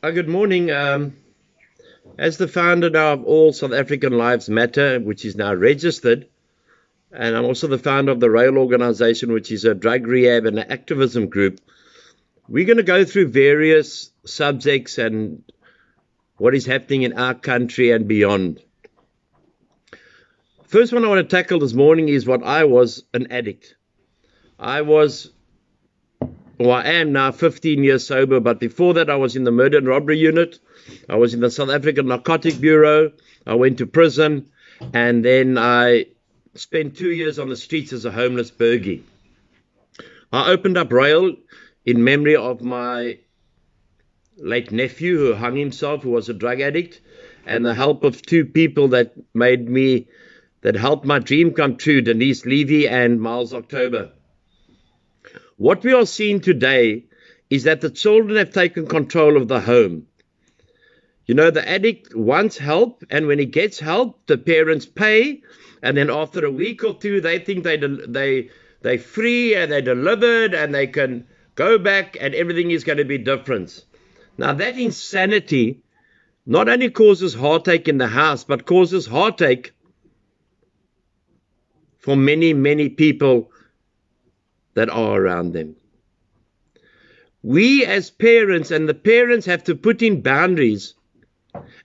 Good morning. As the founder now of All South African Lives Matter, which is now registered, and I'm also the founder of the RAEL organization, which is a drug rehab and activism group, we're going to go through various subjects and what is happening in our country and beyond. First one I want to tackle this morning is what I was, an addict. I am now 15 years sober, but before that I was in the murder and robbery unit. I was in the South African Narcotic Bureau. I went to prison, and then I spent 2 years on the streets as a homeless burgie. I opened up RAEL in memory of my late nephew who hung himself, who was a drug addict, and the help of two people that helped my dream come true, Denise Levy and Miles October. What we are seeing today is that the children have taken control of the home. You know, the addict wants help, and when he gets help, the parents pay, and then after a week or two, they think they're free and they're delivered and they can go back and everything is going to be different. Now, that insanity not only causes heartache in the house, but causes heartache for many, many people that are around them. We as parents, and the parents have to put in boundaries,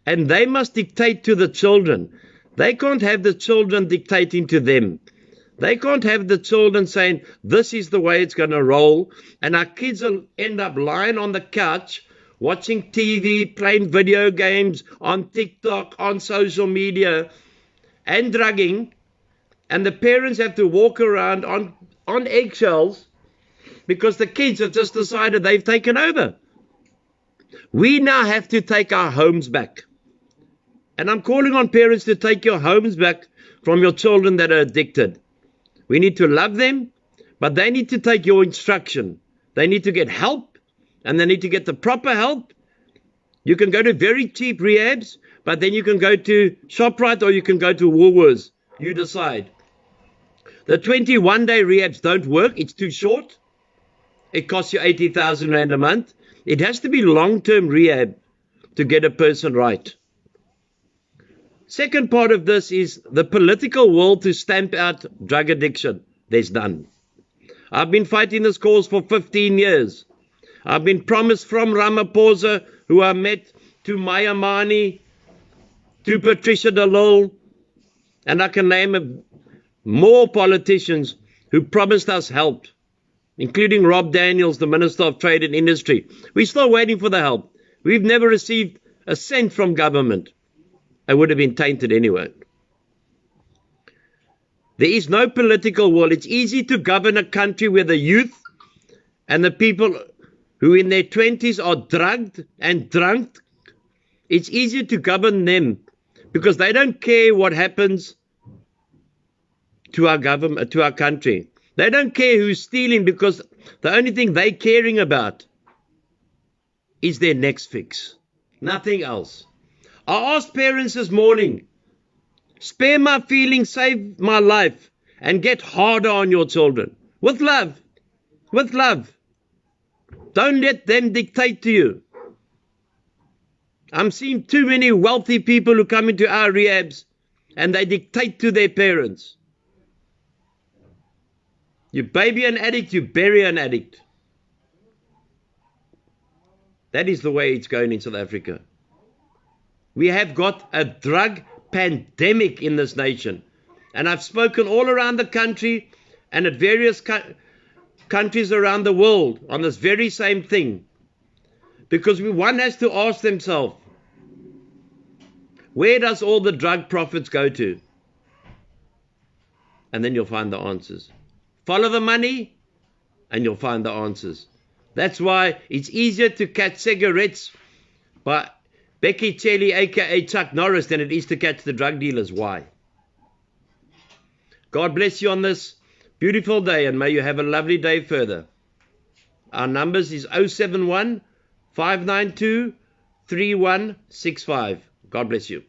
and they must dictate to the children. They can't have the children dictating to them. They can't have the children saying, this is the way it's going to roll, and our kids will end up lying on the couch, watching TV, playing video games, on TikTok, on social media, and drugging, and the parents have to walk around on eggshells because the kids have just decided they've taken over. We now have to take our homes back. And I'm calling on parents to take your homes back from your children that are addicted. We need to love them, but they need to take your instruction. They need to get help, and they need to get the proper help. You can go to very cheap rehabs, but then you can go to ShopRite or you can go to Woolworths. You decide. The 21-day rehabs don't work. It's too short. It costs you 80,000 Rand a month. It has to be long-term rehab to get a person right. Second part of this is the political will to stamp out drug addiction. There's none. I've been fighting this cause for 15 years. I've been promised from Ramaphosa, who I met, to Maya Mani, to Patricia de Lille, and I can name more politicians who promised us help, including Rob Daniels, the Minister of Trade and Industry. We're still waiting for the help. We've never received a cent from government. I would have been tainted anyway. There is no political will. It's easy to govern a country where the youth and the people who in their 20s are drugged and drunk. It's easier to govern them because they don't care what happens to our government, to our country. They don't care who's stealing because the only thing they're caring about is their next fix. Nothing else. I asked parents this morning, spare my feelings, save my life, and get harder on your children. With love. With love. Don't let them dictate to you. I'm seeing too many wealthy people who come into our rehabs and they dictate to their parents. You baby an addict, you bury an addict. That is the way it's going in South Africa. We have got a drug pandemic in this nation. And I've spoken all around the country and at various countries around the world on this very same thing. Because one has to ask themselves, where does all the drug profits go to? And then you'll find the answers. Follow the money, and you'll find the answers. That's why it's easier to catch cigarettes by Becky Chelly, a.k.a. Chuck Norris, than it is to catch the drug dealers. Why? God bless you on this beautiful day, and may you have a lovely day further. Our numbers is 071 592 3165. God bless you.